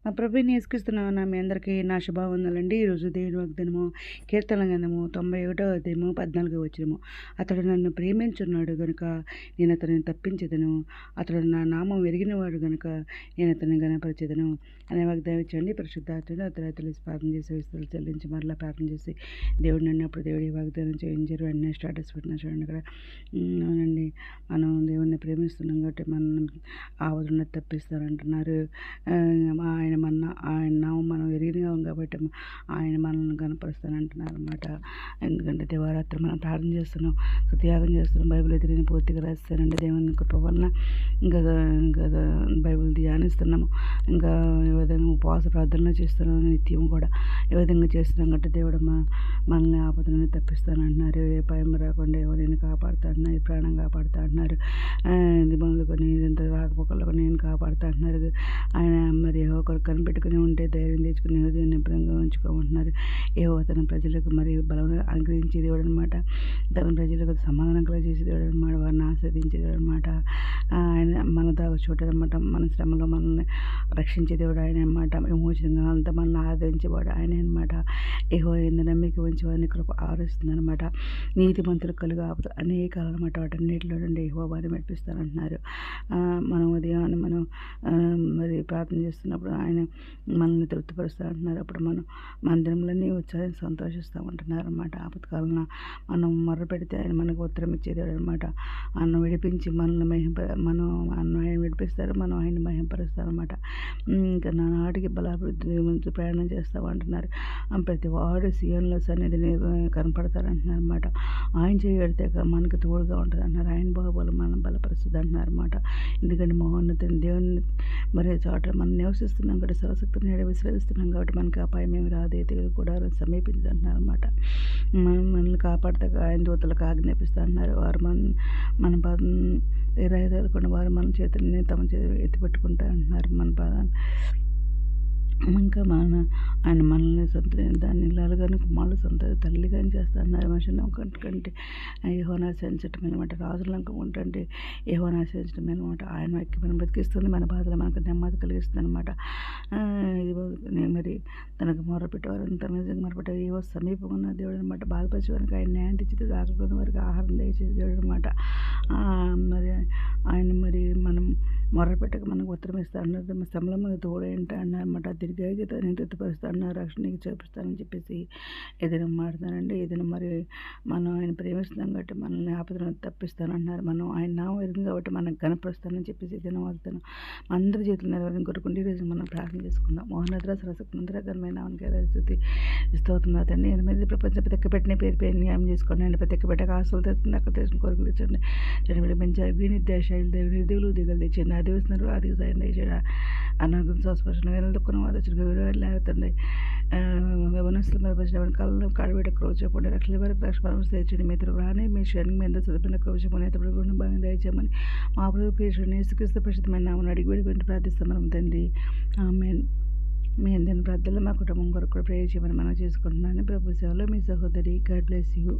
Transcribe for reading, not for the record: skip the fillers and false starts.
మా ప్రభువుని యేసుక్రీస్తునామమున మీ అందరికీ నా శుభవందనాలండి. ఈరోజు దేవుని వాగ్దానము కీర్తనల గ్రంథము 91వ అధ్యాయము 14వ వచనము. అతడు నన్ను ప్రేమించున్నాడు గనుక నేను అతనిని తప్పించెదను. అతడు నా నామం ఎరిగినవాడు గనుక నేను అతనిని ఘనపరచెదను అనే వాగ్దానం ఇచ్చండి. పరిశుద్ధాత్ముడు అతడు తెలిసి ప్రార్థన చేసి విస్తులు చెల్లించి మరలా ప్రార్థన చేసి దేవుడు నన్నప్పుడు దేవుడి వాగ్దానం చేయించారు. అన్నీ స్టాటస్ పెట్టిన చూడండి ఇక్కడ. అవునండి, మనం దేవుణ్ణి ప్రేమిస్తున్నాం కాబట్టి మనం ఆవరణ తప్పిస్తారంటున్నారు. ఆయన నామం మనం ఎరిగినాం కాబట్టి ఆయన మనల్ని కనపరుస్తానంటున్నారు అనమాట. ఎందుకంటే దేవారాత్రి మనం ప్రార్థన చేస్తున్నాం, త్యాగం చేస్తున్నాం, బైబిల్ ఎదురుని పూర్తిగా రాస్తానండి. దేవుని కృప వలన ఇంకా బైబిల్ ధ్యానిస్తున్నాము, ఇంకా ఈ విధంగా ఉపవాస ప్రార్థనలు చేస్తున్నాం నిత్యం కూడా. ఈ విధంగా చేస్తున్నాం కాబట్టి దేవుడు మనల్ని ఆపదలను తప్పిస్తానంటున్నారు. ఏ భయం రాకుండా ఎవరైనా కాపాడుతా అంటున్నారు, ఈ ప్రాణం కాపాడుతా అంటున్నారు. ఇది మొదలుకొని ఇదంతా రాకపోకలకు నేను కాపాడుతా అంటున్నారు. ఆయన మరి ఒకరు కనిపెట్టుకుని ఉంటే ధైర్యం తెచ్చుకుని హృదయం నిపుణంగా ఉంచుకోమంటున్నారు. ఏవో తన ప్రజలకు మరి బలం అనుగ్రహించే దేవుడు అనమాట. తన ప్రజలకు సమాధానం కలిగజేసే దేవుడు అనమాట. వారిని ఆస్వాదించే దేవుడు అనమాట. ఆయన మన దాకా చూడనమాట. మన శ్రమలో మనల్ని రక్షించే దేవుడు ఆయన అనమాట. విమోచనంగా అంతా మనల్ని ఆదరించేవాడు ఆయన అనమాట. ఏహో ఎందు నమ్మిక ఉంచి వారిని కృప ఆవరిస్తుంది అనమాట. నీతి మంతులు కలుగు ఆపుతూ అనేకాలు అనమాట. వాటన్నిటిలో నుండి ఏహో వారిని మెప్పిస్తానంటున్నారు. మనం ఉదయాన్ని మనం మరి ప్రార్థన చేస్తున్నప్పుడు ఆయన మనల్ని తృప్తిపరుస్తూ అంటున్నారు. అప్పుడు మనం మందిరంలోనే ఉత్సాహం సంతోషిస్తామంటున్నారు అనమాట. ఆపత్కాలన మనం మొర్ర పెడితే ఆయన మనకు ఉత్తరం ఇచ్చేదేవాడు అనమాట. ఆయన విడిపించి మనల్ని ఆయన విడిపిస్తారు, మనం ఆయన మహింపరుస్తారనమాట. ఇంకా నానాటికి బలాభివృద్ధి ప్రయాణం చేస్తామంటున్నారు. ప్రతి వాడు సీఎంలో సన్నిధిని కనపడతారంటున్నారు అనమాట. ఆయన చేయడితే మనకు తోడుగా ఉంటుంది అంటున్నారు. ఆయన బాహుబలం మనం బలపరుస్తుంది అంటున్నారు అనమాట. ఎందుకంటే మహోన్నతుని దేవుని మరి చోట మనం నివసిస్తున్నాం కాబట్టి సర్వశక్తిని నేడ విశ్రమిస్తున్నాం కాబట్టి మనకి అపాయం ఏమి రాదు, తెగులు కూడా సమీపించదు అంటున్నారు అనమాట. మనల్ని కాపాడుతా ఆయన దూతలకు ఆజ్ఞాపిస్తూ అంటున్నారు. వారు మన రాయదలుకుండా వారు మన చేతులని తమ చేతులు ఎత్తిపెట్టుకుంటా అంటున్నారు మన పాదాన్ని. ఇంకా ఆయన మనల్ని దాన్ని ఇళ్ళగానే కుమారులు తల్లిగా చేస్తా అన్నారు. మనుషులు కంటే యెహోవాను ఆశ్రయించటం అనమాట. రాజులంక ఉంటే యెహోవాను ఆశ్రయించడం అనమాట. ఆయన వాక్యం మనం బతికిస్తుంది, మన బాధలు మనకు నెమ్మది కలిగిస్తుంది అనమాట. ఇది మరి తనకు మొరపెట్టేవారు తన నిజంగా మొరపెట్టే ఏవో సమీపంగా ఉన్న దేవుడు అనమాట. బాధపరిచేవారికి ఆయన న్యాయం తెచ్చి ఆకలికొని వారికి ఆహారం దయచేసి దేవుడు అనమాట. మరి ఆయన మరి మనం మొరపెట్టక మనకు ఉత్తరం ఇస్తా అన్నారు. శ్రమలో మనకు తోడేంట అన్నారన్నమాట. తిరిగి నేను తృప్తిపరుస్తా అన్నారు, రక్షణకి చూపిస్తానని చెప్పేసి ఏదైనా మాట్లాడానండి. ఏదైనా మరి మనం ఆయన ప్రేమిస్తున్నాం కాబట్టి మనల్ని ఆపదలను తప్పిస్తానంటున్నారు. మనం ఆయన నామం ఎరిగింది కాబట్టి మనం కనపరుస్తానని చెప్పేసి ఏదైనా వాగ్దానం అందరి చేతులు నెరవేరని కొరకు ఈరోజు మనం ప్రార్థన చేసుకుందాం. మోహనద్ర సరస్వతి మందిరకరమైన స్థుతి స్తోత్రం తండ్రి. 8 ప్రపంచం ప్రతి పెట్టిన పేరు న్యాయం చేసుకోండి అండి. ప్రతి పెట్టక ఆస్తులు తెచ్చుకుని అక్కడ తెచ్చుకుని కొరకు తెచ్చండి. జనబడి మంచి వినిద్యాశాలు దిగులు దిగులు తెచ్చండి. అది వేస్తున్నారు, అది సాయం తెచ్చాడు. అనాగం స్వస్పర్శన వేదలు దుఃఖం వాదచుడు లేకపోతే వనస్తులు మరపరిచిన కళ్ళు కాడబెట్ట క్రోచకుండా రక్షల వరకు రక్షణ తెచ్చండి. మీ రాని మీ శ్రేణి మీద చదువుకున్న క్రోచమని ఎత్తప్పుడు కూడా బాగా దయచేయమని మా ప్రభు పేరుని యేసుక్రీస్తు పరిశుద్ధమైన నామమున అడిగి వేడుకుంటూ ప్రార్థిస్తాం మనం తండ్రి. ఆమేన్. మీ అందరి ప్రార్థనలో మా కుటుంబం కొరకు ప్రేయర్ చేయమని మనం చేసుకుంటున్నాను. ప్రభు సేవలో మీ సహోదరి. God bless you.